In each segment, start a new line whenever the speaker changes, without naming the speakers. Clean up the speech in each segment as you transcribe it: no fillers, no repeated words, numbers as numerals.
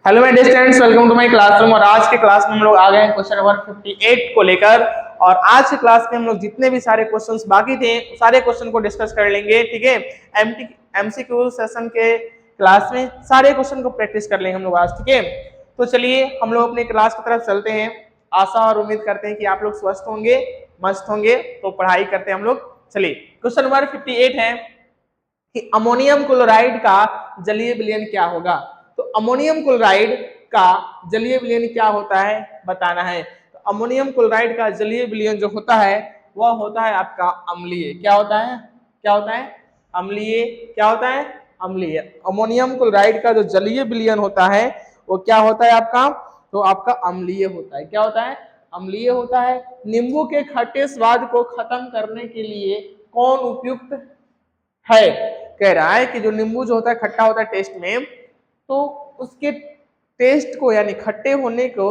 Hello my dear students, welcome to my classroom. और आज के क्लास में हम लोग आ गए हैं क्वेश्चन नंबर 58 को लेकर। और आज के क्लास में हम लोग जितने भी सारे क्वेश्चंस बाकी थे सारे क्वेश्चन को डिस्कस कर लेंगे, ठीक है। एमसीक्यू सेशन के क्लास में सारे क्वेश्चन को प्रैक्टिस कर लेंगे हम लोग आज, ठीक है। तो चलिए हम लोग अपने क्लास की तरफ चलते हैं। आशा और उम्मीद करते हैं कि आप लोग स्वस्थ होंगे, मस्त होंगे। तो पढ़ाई करते हैं हम लोग। चलिए क्वेश्चन नंबर 58 है कि अमोनियम क्लोराइड का जलीय विलयन क्या होगा। तो अमोनियम क्लोराइड का जलीय विलयन क्या होता है बताना है। तो अमोनियम क्लोराइड का जलीय विलयन जो होता है वह होता है आपका अम्लीय। क्या होता है? क्या होता है? अम्लीय। क्या होता है? अम्लीय। अमोनियम क्लोराइड का जो जलीय विलयन होता है वो क्या होता है आपका? तो आपका अम्लीय होता है। क्या होता है? अम्लीय होता है। नींबू के खट्टे स्वाद को खत्म करने के लिए कौन उपयुक्त है? कह रहा है कि जो नींबू जो होता है खट्टा होता है टेस्ट में, तो उसके टेस्ट को यानी खट्टे होने को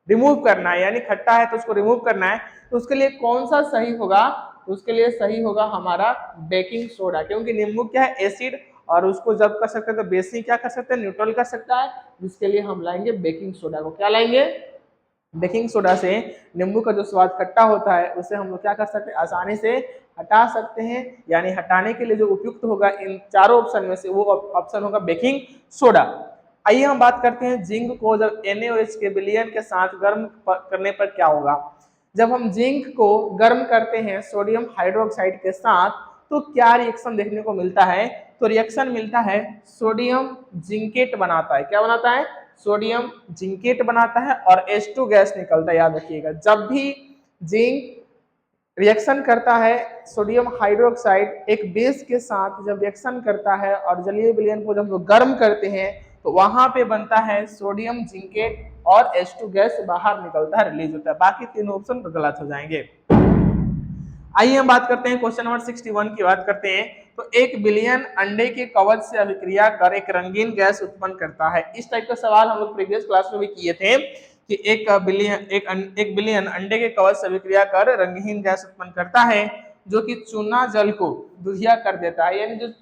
रिमूव करना है, यानी खट्टा है तो उसको रिमूव करना है। तो उसके लिए कौन सा सही होगा? उसके लिए सही होगा हमारा बेकिंग सोडा, क्योंकि नींबू क्या है? एसिड। और उसको जब कर सकते हैं तो बेसिक क्या कर सकते हैं? न्यूट्रल कर सकता है, जिसके लिए हम लाएंगे बेकिंग सोडा को। क्या लाएंगे? बेकिंग सोडा से नींबू का जो स्वाद खट्टा होता है उसे हम लोग क्या कर सकते हैं? आसानी से हटा सकते हैं। यानी हटाने के लिए जो उपयुक्त होगा इन चारों ऑप्शन में से वो ऑप्शन होगा बेकिंग सोडा। आइए हम बात करते हैं जिंक को जब NaOH के विलयन के साथ गर्म करने पर क्या होगा। जब हम जिंक को गर्म करते हैं सोडियम हाइड्रोक्साइड के साथ तो क्या रिएक्शन देखने को मिलता है? तो रिएक्शन मिलता है सोडियम जिंकेट बनाता है। क्या बनाता है? सोडियम जिंकेट बनाता है और H2 गैस निकलता है। याद रखिएगा, जब भी जिंक रिएक्शन करता है सोडियम हाइड्रोक्साइड एक बेस के साथ, जब रिएक्शन करता है और जलीय विलयन को जब लोग गर्म करते हैं तो वहां पे बनता है सोडियम जिंकेट और H2 गैस बाहर निकलता है, रिलीज होता है। बाकी तीनों ऑप्शन गलत हो जाएंगे। आइए हम बात करते हैं क्वेश्चन नंबर 61 की बात करते हैं। तो 1 बिलियन अंडे के कवच से अभिक्रिया कर एक रंगीन गैस उत्पन्न करता है। इस टाइप का सवाल हम लोग प्रीवियस क्लास में भी किए थे कि 1 बिलियन अंडे के कवच से अभिक्रिया कर रंगीन गैस उत्पन्न करता है जो कि चूना जल को दुधिया कर देता है। यानी जो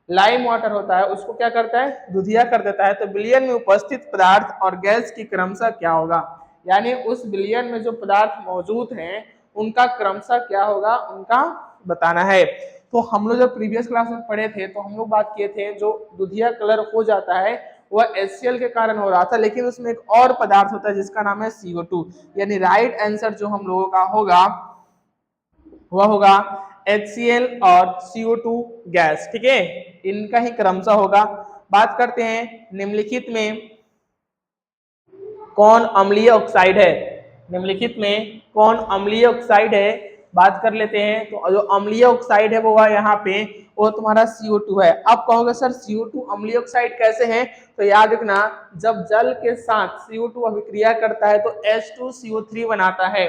लाइम वाटर होता है उसको क्या करता है? दुधिया कर देता है। तो बिलियन में उपस्थित पदार्थ और गैस की क्रमशः क्या होगा? यानी उस बिलियन में जो पदार्थ मौजूद हैं उनका क्रमशः क्या होगा, उनका बताना है। तो हम लोग जब प्रीवियस क्लास में पढ़े थे तो हम लोग बात किए थे जो दुधिया कलर हो जाता है वह HCl के कारण हो रहा था, लेकिन उसमें एक और पदार्थ होता है जिसका नाम है CO2। यानी राइट आंसर जो हम लोगों का होगा वह होगा HCl और CO2 गैस, ठीक है। इनका ही क्रमशः होगा। बात करते हैं निम्नलिखित में कौन अम्लीय ऑक्साइड है। निम्नलिखित में कौन अम्लीय ऑक्साइड है बात कर लेते हैं। तो जो अम्लीय ऑक्साइड है वो यहाँ पे वो तुम्हारा CO2 है। अब कहोगे सर CO2 अम्लीय ऑक्साइड कैसे है? तो याद रखना, जब जल के साथ CO2 अभिक्रिया करता है तो H2CO3 बनाता है।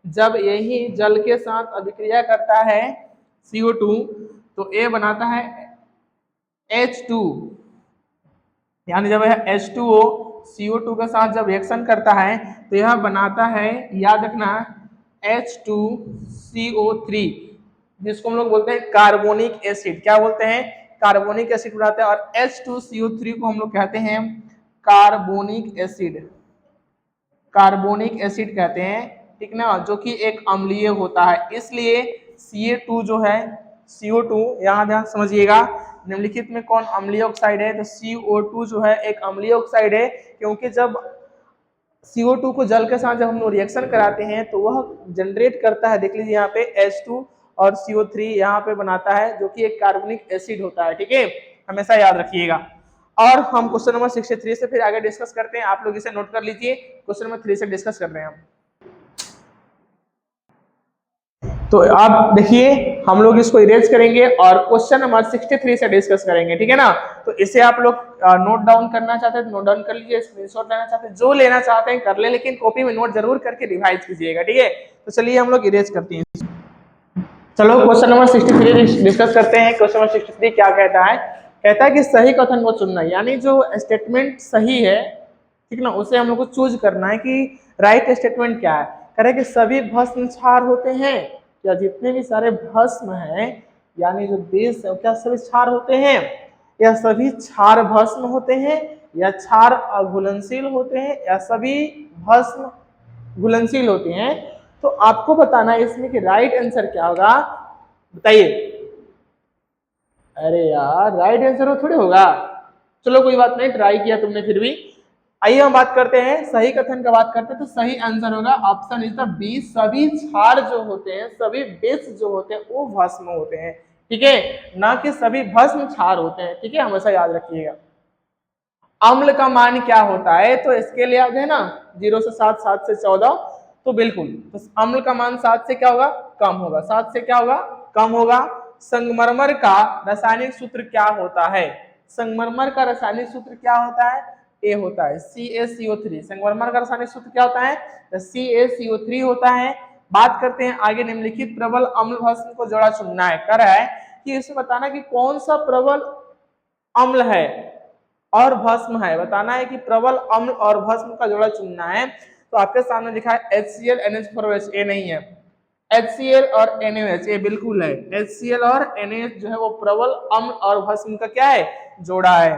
जब यही जल के साथ अभिक्रिया करता है CO2 तो ये बनाता है H2। यानी जब यह H2O CO2 के साथ जब रिएक्शन करता है तो यह बनाता है, याद रखना, H2CO3, जिसको हम लोग बोलते हैं कार्बोनिक एसिड। क्या बोलते हैं? कार्बोनिक एसिड बनाते हैं। और H2CO3 को हम लोग कहते हैं कार्बोनिक एसिड। कार्बोनिक एसिड कहते हैं, ठीक ना, जो कि एक अम्लीय होता है। इसलिए Ca2 जो है CO2, यहाँ ध्यान समझिएगा, निम्नलिखित में कौन अम्लीय ऑक्साइड है? तो CO2 जो है एक अम्लीय ऑक्साइड है, क्योंकि जब CO2 को जल के साथ जब हम लोग रिएक्शन कराते हैं तो वह जनरेट करता है, देख लीजिए यहाँ पे H2 और CO3 यहाँ पे बनाता है जो कि एक कार्बोनिक एसिड होता है, ठीक है। हमेशा याद रखिएगा। और हम क्वेश्चन नंबर 63 से फिर आगे डिस्कस करते हैं। आप लोग इसे नोट कर लीजिए, क्वेश्चन नंबर 3 से डिस्कस कर रहे हैं हम। तो आप देखिए हम लोग इसको इरेज करेंगे और क्वेश्चन नंबर 63 से डिस्कस करेंगे, ठीक है ना। तो इसे आप लोग नोट डाउन करना चाहते हैं तो नोट डाउन कर लीजिए, स्क्रीनशॉट लेना चाहते हैं जो लेना चाहते हैं कर ले, लेकिन कॉपी में नोट जरूर करके रिवाइज कीजिएगा, ठीक है। तो चलिए हम लोग इरेज करते हैं। चलो क्वेश्चन नंबर 63 डिस्कस करते हैं। क्वेश्चन नंबर 63 क्या कहता है? कहता है कि सही कथन को चुनना, यानी जो स्टेटमेंट सही है, ठीक ना, उसे हम लोग को चूज करना है कि राइट स्टेटमेंट क्या है। कह रहे कि सभी भस्म क्षार होते हैं, या जितने भी सारे भस्म हैं यानी जो बेस है क्या सभी क्षार होते हैं, या सभी क्षार भस्म होते हैं, या क्षार अघुलनशील होते हैं या सभी भस्म घुलनशील होते हैं। तो आपको बताना है इसमें कि राइट आंसर क्या होगा, बताइए। अरे यार राइट आंसर वो थोड़ी होगा, चलो कोई बात नहीं, ट्राई किया तुमने फिर भी। आइए हम बात करते हैं सही कथन का, बात करते हैं तो सही आंसर होगा ऑप्शन इज द बी, सभी क्षार जो होते हैं, सभी बेस जो होते हैं वो भस्म होते हैं, ठीक है, ना कि सभी भस्म क्षार होते हैं, ठीक है, हमेशा याद रखिएगा। अम्ल का मान क्या होता है, तो स्केल याद है ना, 0 से 7, 7 से 14, तो बिल्कुल तो अम्ल का मान 7 से क्या होगा, कम होगा, 7 से क्या होगा, कम होगा। संगमरमर का रासायनिक सूत्र क्या होता है, संगमरमर का रासायनिक सूत्र क्या होता है, ए होता है CaCO3। संगमरमर का रासायनिक सूत्र क्या होता है, CaCO3 होता है। बात करते हैं आगे, निम्नलिखित प्रबल अम्ल भस्म को जोड़ा चुनना है, कर रहा है कि इसमें बताना कि कौन सा प्रबल अम्ल है और भस्म है, बताना है कि प्रबल अम्ल और भस्म का जोड़ा चुनना है। तो आपके सामने लिखा है HCl NH4OH, ए नहीं है, HCl और NaOH ये बिल्कुल है, HCl और NaOH जो है वो प्रबल अम्ल और भस्म का क्या है, जोड़ा है।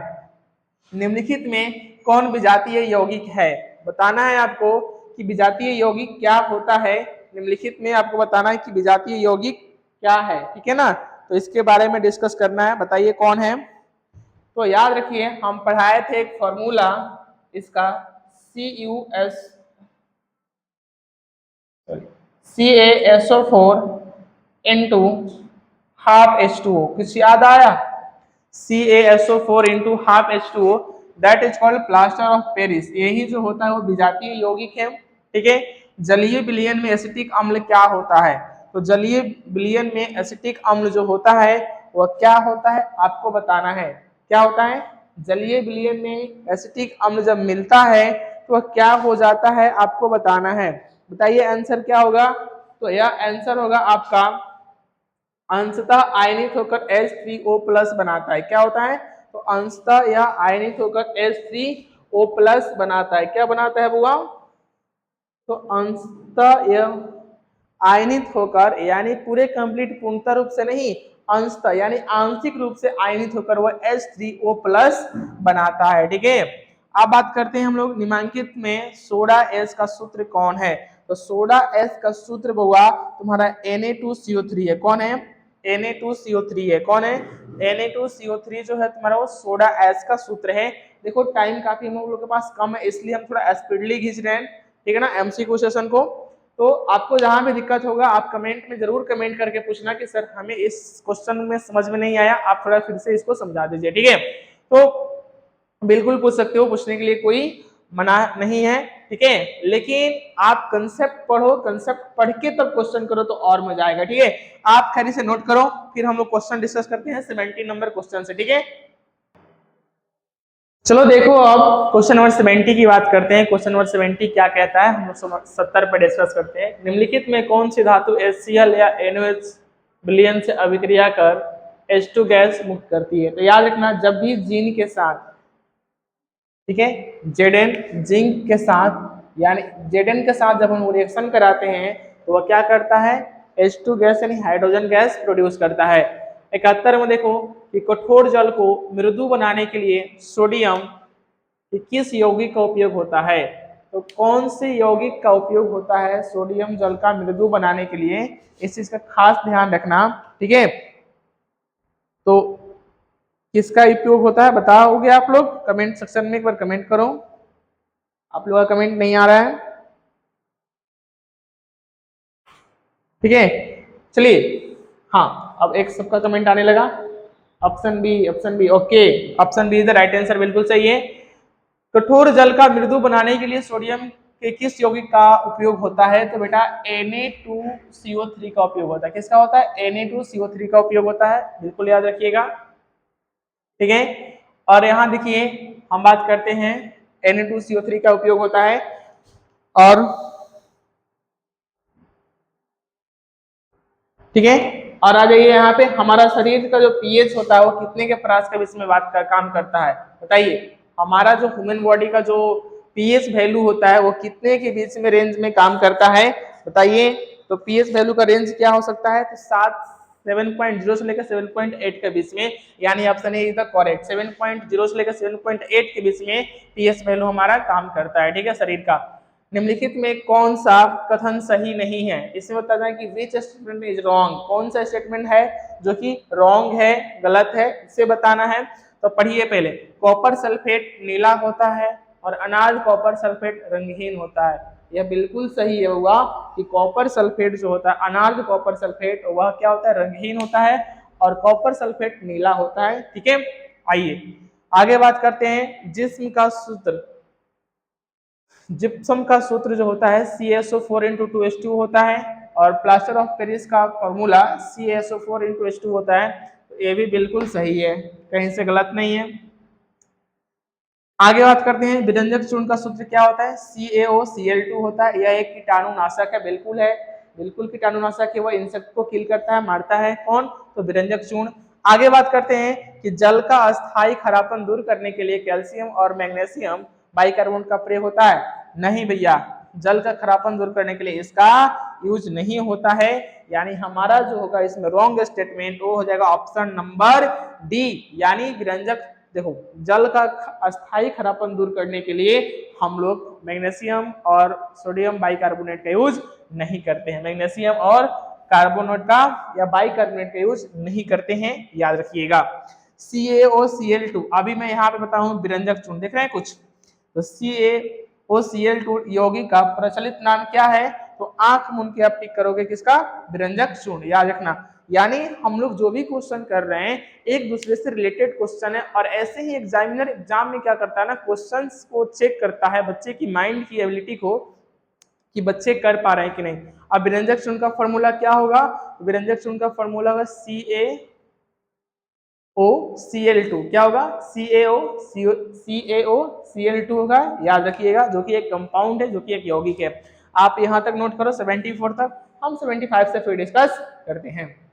निम्नलिखित में कौन विजातीय यौगिक है, बताना है आपको कि विजातीय यौगिक क्या होता है, निम्नलिखित में आपको बताना है कि विजातीय यौगिक क्या है, ठीक है ना, तो इसके बारे में डिस्कस करना है, बताइए कौन है। तो याद रखिए हम पढ़ाए थे एक फॉर्मूला इसका CaSO4 इंटू हाफ H2O, कुछ याद आया, CaSO4 into half H2O, that is called plaster of Paris, यही जो होता है वो विजातीय यौगिक है, ठीक है। जलीय विलयन में एसिटिक अम्ल क्या होता है, तो जलीय विलयन में एसिटिक अम्ल जो होता है वह क्या होता है, आपको बताना है क्या होता है। जलीय विलयन में एसिटिक अम्ल जब मिलता है तो वह क्या हो जाता है, आपको बताना है, बताइए आंसर क्या होगा। तो यह आंसर होगा आपका अंशतः आयनित होकर H3O+ बनाता है, क्या होता है, तो अंशतः यह आयनित होकर H3O+ बनाता है, क्या बनाता है बुआ, तो अंशतः यह आयनित होकर, यानी पूरे कंप्लीट पूर्णतः रूप से नहीं, अंशतः यानी आंशिक रूप से आयनित होकर वह H3O+ बनाता है, ठीक है। अब बात करते हैं हम लोग निम्नलिखित में सोडा एस का सूत्र कौन है, तो सोडा एस का सूत्र बुआ तुम्हारा Na2CO3 है, कौन है, Na2CO3 है, कौन है, Na2CO3 जो है तुम्हारा वो सोडा एस का सूत्र है। देखो टाइम काफी हम लोग के पास कम है, इसलिए हम थोड़ा स्पीडली खींच रहे हैं, ठीक है ना, MCQ सेशन को। तो आपको जहां भी दिक्कत होगा आप कमेंट में जरूर कमेंट करके पूछना कि सर हमें इस क्वेश्चन में समझ में नहीं आया, आप थोड़ा फिर से इसको समझा दीजिए, ठीक है। तो बिल्कुल पूछ सकते हो, पूछने के लिए कोई मना नहीं है, ठीक है, लेकिन आप कंसेप्ट पढ़ो, कंसेप्ट पढ़ के तब क्वेश्चन करो तो और मजा आएगा, ठीक है। आप खैर से नोट करो, फिर हम लोग क्वेश्चन डिस्कस करते हैं 70 नंबर क्वेश्चन से, ठीक है। चलो देखो अब क्वेश्चन नंबर 70 की बात करते हैं, क्वेश्चन नंबर 70 क्या कहता है, हम लोग 70 पे डिस्कस करते हैं। निम्नलिखित में कौन सी धातु HCl या NaOH विलयन से अभिक्रिया कर H2 गैस मुक्त करती है, तो याद रखना जब भी जिंक के साथ, ठीक है, Zn जिंक के साथ, यानी Zn के साथ जब हम रिएक्शन कराते हैं तो वह क्या करता है, H2 गैस यानी हाइड्रोजन गैस प्रोड्यूस करता है। 71 में देखो कि कठोर जल को मृदु बनाने के लिए सोडियम कि किस यौगिक का उपयोग होता है, तो कौन से यौगिक का उपयोग होता है सोडियम जल का मृदु बनाने के लिए, इस चीज का खास ध्यान रखना, ठीक है। तो किसका उपयोग होता है बताओगे आप लोग, कमेंट सेक्शन में एक बार कमेंट करो, आप लोगों का कमेंट नहीं आ रहा है, ठीक है। चलिए हाँ, अब एक सबका कमेंट आने लगा, option B, option B, okay, option B is the right answer, बिल्कुल सही है। कठोर जल का मृदु बनाने के लिए सोडियम के किस यौगिक का उपयोग होता है, तो बेटा Na2CO3 का उपयोग होता है, किसका होता है, Na2CO3 का उपयोग होता है, बिल्कुल याद रखिएगा, ठीक है। और यहाँ देखिए हम बात करते हैं Na2CO3 का उपयोग होता है, और ठीक है, और आ जाइए यहाँ पे हमारा शरीर का जो पीएच होता है वो कितने के पास का इसमें बात का काम करता है, बताइए हमारा जो ह्यूमन बॉडी का जो पीएच वैल्यू होता है वो कितने के बीच में रेंज में काम करता है, बताइए। तो पीएच वैल्यू का रेंज क्या हो सकता है, तो 7 7.0 से लेकर 7.8 के बीच में, यानी option A is the correct. 7.0 से लेकर 7.8 के बीच में पीएस वैल्यू हमारा काम करता है, ठीक है, शरीर का। निम्नलिखित में कौन सा कथन सही नहीं है? इसमें बताना है कि विच स्टेटमेंट इज रॉन्ग, कौन सा स्टेटमेंट है जो कि रॉन्ग है, गलत है, इसे बताना है। तो पढ़िए पहले, कॉपर सल्फेट नीला होता है और अनाज कॉपर सल्फेट रंगहीन होता है। यह बिल्कुल सही है हुआ कि कॉपर सल्फेट जो होता है, अनार्ध कॉपर सल्फेट, वह क्या होता है, रंगहीन होता है, और कॉपर सल्फेट नीला होता है, ठीक है। आइए आगे बात करते हैं जिस्म का सूत्र। जिप्सम का सूत्र जो होता है CaSO4 × 2H2 होता है, और प्लास्टर ऑफ पेरिस का फॉर्मूला CaSO4 × H2 होता है। तो ये भी बिल्कुल सही है, कहीं से गलत नहीं है। आगे बात करते हैं विरंजक चूर्ण का सूत्र क्या होता है? CaOCl2 होता है। यह एक कीटाणुनाशक है, बिल्कुल है, बिल्कुल कीटाणुनाशक है, वह इंसेक्ट को किल करता है, मारता है। कौन? तो विरंजक चूर्ण। आगे बात करते हैं कि जल का अस्थायी खरापन दूर करने के लिए कैल्शियम और मैग्नीशियम बाइकार्बोनेट का प्रयोग होता है। नहीं भैया, जल का खरापन दूर करने के लिए इसका यूज नहीं होता है, यानी हमारा जो होगा इसमें रॉन्ग स्टेटमेंट वो हो जाएगा ऑप्शन नंबर डी, यानी विरंजक। देखो, जल का अस्थायी खरापन दूर करने के लिए हम लोग मैग्नीशियम और सोडियम बाइकार्बोनेट का यूज नहीं करते हैं, मैग्नीशियम और कार्बोनेट का या बाइकार्बोनेट का यूज नहीं करते हैं, याद रखिएगा। CaOCl2, अभी मैं यहाँ पे बताऊं विरंजक चूर्ण, देख रहे हैं कुछ, तो CaOCl2 यौगिक का प्रचलित नाम क्या है? तो आंख मूंद के आप टिक करोगे किसका? विरंजक चूर्ण, याद रखना। यानी हम लोग जो भी क्वेश्चन कर रहे हैं एक दूसरे से रिलेटेड क्वेश्चन है, और ऐसे ही एग्जामिनर एग्जाम में क्या करता है ना, क्वेश्चंस को चेक करता है बच्चे की माइंड की एबिलिटी को, कि बच्चे कर पा रहे हैं कि नहीं। अब विरंजक चूर्ण का फॉर्मूला क्या होगा? विरंजक चूर्ण का फॉर्मूला होगा CaOCl2, क्या होगा? CaOCl2 होगा, याद रखिएगा, जो कि एक कंपाउंड है, जो कि एक यौगिक है। आप यहां तक नोट करो 74 तक, हम 75 से फिर डिस्कस करते हैं।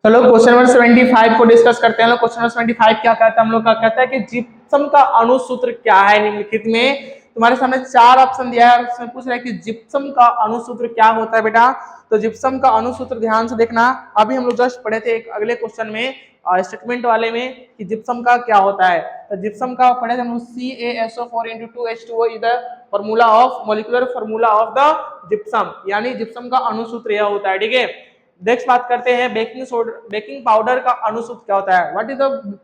चलो क्वेश्चन नंबर 75 को डिस्कस करते हैं। क्वेश्चन नंबर 75 क्या कहता है? हम लोग का कहता है कि जिप्सम का अणुसूत्र क्या है निम्नलिखित में। तुम्हारे सामने 4 ऑप्शन दिया है, उसमें पूछ रहा है कि जिप्सम का अणुसूत्र क्या होता है बेटा। तो जिप्सम का अणुसूत्र ध्यान से देखना, अभी हम लोग जस्ट पढ़े थे एक अगले क्वेश्चन में स्टेटमेंट वाले में कि जिप्सम का क्या होता है। तो जिप्सम का पढ़े थे हम लोग CaSO4 × 2H2O is the formula of molecular formula of the gypsum, यानी जिप्सम का अणुसूत्र यह होता है, ठीक है। नेक्स्ट बात करते हैं बेकिंग सोडा, बेकिंग पाउडर का अणुसूत्र क्या होता है? What is the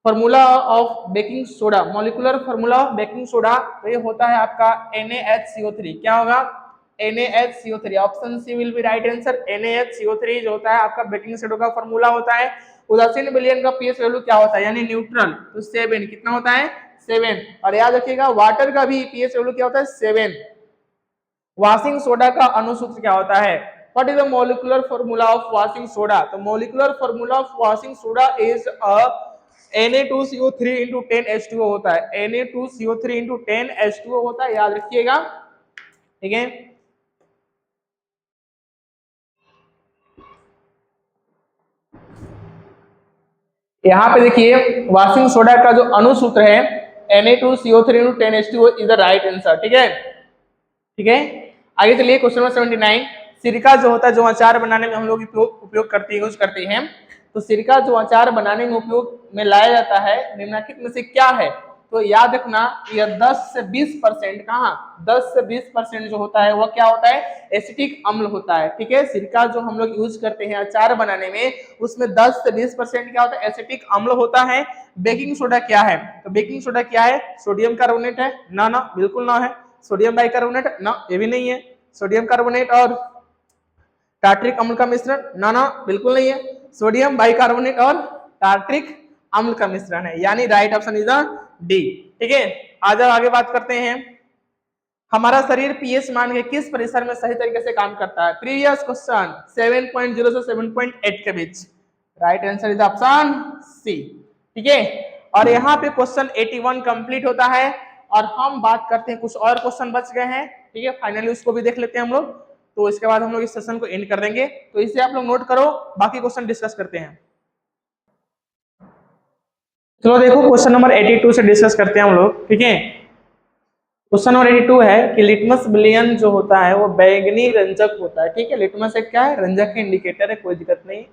formula of baking soda, molecular formula of baking soda? तो ये होता है आपका NaHCO3, क्या होगा? NaHCO3, option C will be right answer. NaHCO3 जो होता है आपका बेकिंग सोडा का फॉर्मूला होता है। उदासीन विलयन का पीएच वैल्यू क्या होता है, यानी न्यूट्रल, तो 7, कितना होता है? 7। और याद रखिएगा वाटर का भी पीएच वैल्यू क्या होता है? 7। वॉशिंग सोडा का अणुसूत्र क्या होता है? What is the molecular formula of washing soda? तो molecular formula of washing soda is Na2CO3 × 10H2O होता है, Na2CO3 × 10H2O होता है, याद रखिएगा, ठीक है। यहाँ पे देखिए वॉशिंग सोडा का जो अणुसूत्र है Na2CO3 × 10H2O is the right answer, ठीक है, ठीक है। आगे चलिए क्वेश्चन नंबर 79। सिरका जो होता है, जो अचार बनाने में हम लोग उपयोग करते हैं, यूज करते हैं, तो सिरका जो अचार बनाने में उपयोग में लाया जाता है निम्नलिखित में से क्या है? तो याद रखना यह 10 से 20%, कहाँ 10 से 20% जो होता है वह क्या होता है? एसिटिक अम्ल होता है, ठीक है। सिरका जो हम लोग यूज करते हैं अचार बनाने में, उसमें 10 से 20% क्या होता है? एसिटिक अम्ल होता है। बेकिंग सोडा क्या है? तो बेकिंग सोडा क्या है? सोडियम कार्बोनेट है ना? ना, बिल्कुल ना है। सोडियम बाइकार्बोनेट ना, ये भी नहीं है। सोडियम कार्बोनेट और टार्ट्रिक अम्ल का मिश्रण ना, ना, बिल्कुल नहीं है। सोडियम बाइकार्बोनेट और टार्ट्रिक अम्ल का मिश्रण है, यानी राइट ऑप्शन इज डी, ठीक है। आज आगे बात करते हैं, हमारा शरीर पीएच मान के किस परिसर में सही तरीके से काम करता है? प्रीवियस क्वेश्चन 7.0 से 7.8 के बीच, right answer is option C, ठीक है। और यहाँ पे क्वेश्चन 81 कंप्लीट होता है, और हम बात करते हैं कुछ और क्वेश्चन बच गए हैं, ठीक है, फाइनली उसको भी देख लेते हैं हम लोग, तो इसके बाद हम लोग इस सेशन को एंड कर देंगे। तो इसे आप लोग नोट करो, बाकी क्वेश्चन डिस्कस करते हैं। चलो देखो क्वेश्चन नंबर 82 से डिस्कस करते हैं हम लोग, ठीक है। क्वेश्चन नंबर 82 है कि लिटमस विलयन जो होता है वो बैंगनी रंजक होता है। ठीक है, लिटमस एक क्या है, रंजक है, इंडिकेटर है, कोई दिक्कत नहीं,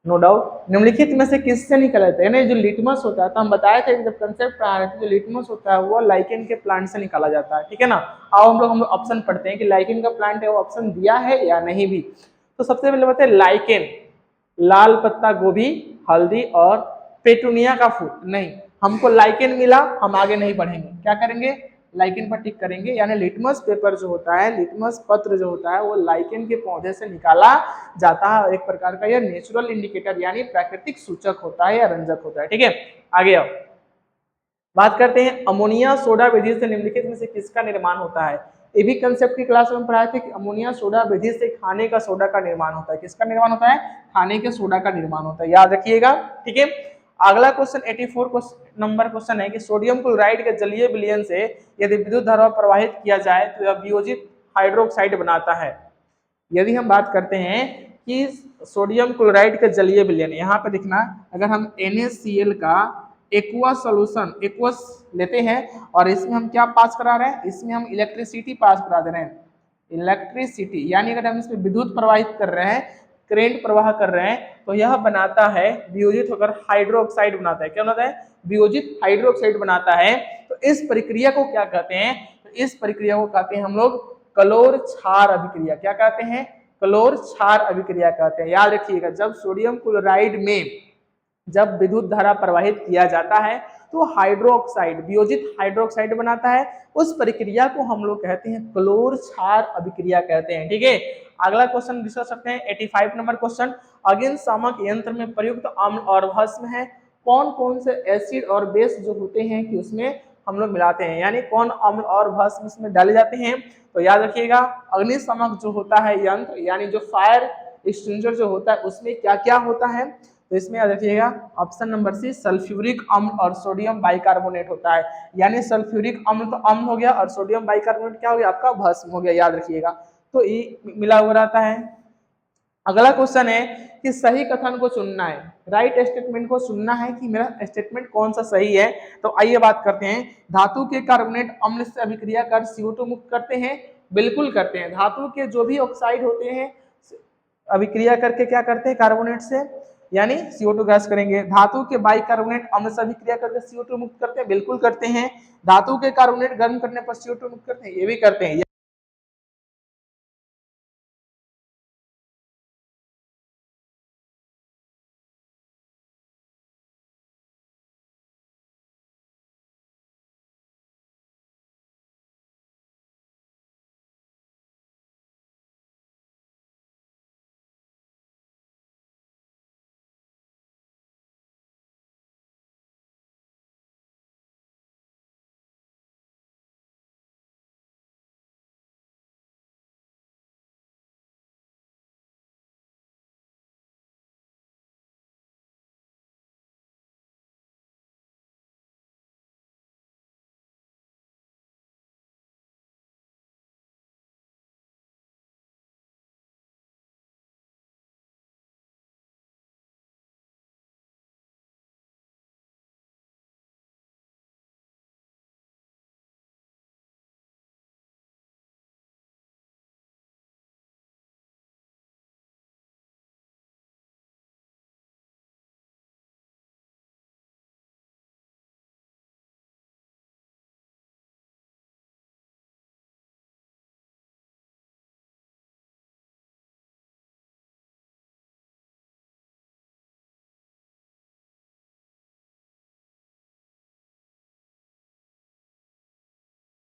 नो डाउट। निम्नलिखित में से किससे निकला था, यानी जो लिटमस होता है, तो हम बताए थे जब कंसेप्ट पढ़ा रहे थे, जो लिटमस होता है वो लाइकेन के प्लांट से निकाला जाता है। ठीक है ना। अब हम लोग ऑप्शन पढ़ते हैं कि लाइकेन का प्लांट है, वो ऑप्शन दिया है या नहीं भी। तो सबसे पहले बताते हैं लाइकेन, लाल पत्ता गोभी, हल्दी और पेटूनिया का फूल। नहीं, हमको लाइकेन मिला, हम आगे नहीं बढ़ेंगे, क्या करेंगे, लाइकेन पर टिक करेंगे। यानी लिटमस पेपर जो होता है, लिटमस पत्र जो होता है वो लाइकेन के पौधे से निकाला जाता है। एक प्रकार का यह नेचुरल इंडिकेटर यानी प्राकृतिक सूचक होता है या रंजक होता है। ठीक है, आगे आओ बात करते हैं अमोनिया सोडा विधि से निम्नलिखित में से किसका निर्माण होता है। ये भी कंसेप्ट की क्लास में पढ़ाए थे कि अमोनिया सोडा विधि से खाने का सोडा का निर्माण होता है। किसका निर्माण होता है, खाने के सोडा का निर्माण होता है, याद रखिएगा। ठीक है, अगला क्वेश्चन 84 नंबर क्वेश्चन है कि सोडियम क्लोराइड के जलीय विलयन से यदि विद्युत धारा प्रवाहित किया जाए तो यह वियोजित हाइड्रोक्साइड बनाता है। यदि हम बात करते हैं कि सोडियम क्लोराइड का जलीय विलयन, यहाँ पे देखना, अगर हम NaCl का एक्वा सॉल्यूशन एक्वस लेते हैं और इसमें हम क्या पास करा रहे हैं, इसमें हम इलेक्ट्रिसिटी पास करा दे रहे हैं, इलेक्ट्रिसिटी, यानी अगर हम इसमें विद्युत प्रवाहित कर रहे हैं, करंट प्रवाह कर रहे हैं, तो यह बनाता है वियोजित होकर हाइड्रोक्साइड बनाता है। क्या बनाता है, वियोजित हाइड्रोक्साइड बनाता है। तो इस प्रक्रिया को क्या कहते हैं, तो इस प्रक्रिया को कहते हैं हम लोग क्लोर क्षार अभिक्रिया। क्या कहते हैं, क्लोर क्षार अभिक्रिया कहते हैं। याद रखिएगा, जब सोडियम क्लोराइड में जब विद्युत धारा प्रवाहित किया जाता है तो हाइड्रोक्साइड, वियोजित हाइड्रोक्साइड बनाता है। उस प्रक्रिया को हम लोग कहते हैं क्लोर क्षार अभिक्रिया कहते हैं। ठीक है, अगला क्वेश्चन डिस्कस करते हैं 85 नंबर क्वेश्चन। अग्निशामक यंत्र में प्रयुक्त अम्ल और भस्म है, कौन कौन से एसिड और बेस जो होते हैं कि उसमें हम लोग मिलाते हैं, यानी कौन अम्ल और भस्म इसमें डाले जाते हैं। तो याद रखिएगा, अग्निशामक जो होता है यंत्र, यानी जो फायर एक्सटिंग्विशर जो होता है, उसमें क्या क्या होता है, तो इसमें याद रखिएगा ऑप्शन नंबर सी सल्फ्यूरिक अम्ल और सोडियम बाइकार्बोनेट होता है। यानी सल्फ्यूरिक अम्ल तो अम्ल हो गया और सोडियम बाइकार्बोनेट क्या हो गया, आपका भस्म हो गया, याद रखिएगा। तो ये मिला हुआ रहता है। अगला क्वेश्चन है कि सही कथन को चुनना है, राइट स्टेटमेंट को चुनना है कि मेरा स्टेटमेंट कौन सा सही है। तो आइए बात करते हैं, धातु के कार्बोनेट अम्ल से अभिक्रिया कर CO2 मुक्त करते हैं, बिल्कुल करते हैं। धातु के जो भी ऑक्साइड होते हैं अभिक्रिया करके क्या करते हैं, कार्बोनेट से, यानी CO2 गैस करेंगे। धातु के बाइकार्बोनेट अम्ल से अभिक्रिया करके CO2 मुक्त करते हैं, बिल्कुल करते हैं। धातु के कार्बोनेट गर्म करने पर CO2 मुक्त करते हैं, ये भी करते हैं।